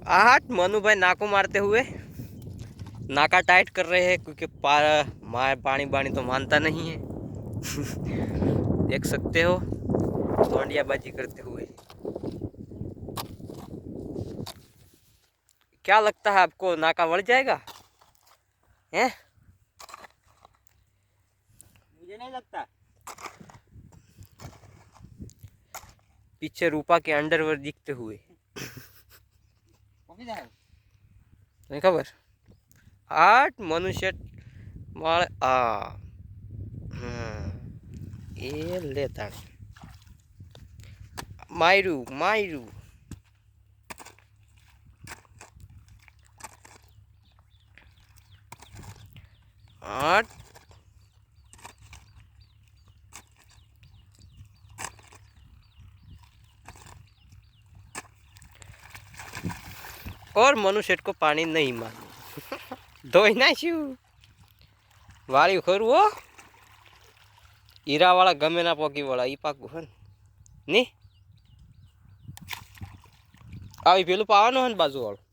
आहट मनु भाई नाको मारते हुए नाका टाइट कर रहे हैं क्योंकि पानी बानी तो मानता नहीं है। देख सकते हो तोंडियाबाजी करते हुए। क्या लगता है आपको नाका बढ़ जाएगा हैं? मुझे नहीं लगता। पीछे रूपा के अंडरवेयर दिखते हुए नहीं खबर। आठ मनुष्य मार ये लेता मायरू मायरू आठ और मनुष्य को पानी नहीं मार धोई ना शू वारी खर वो हीरा वाला गमे ना पकी वाला ई पाकू है नहीं आई पेलू पावानो है बाजू वालों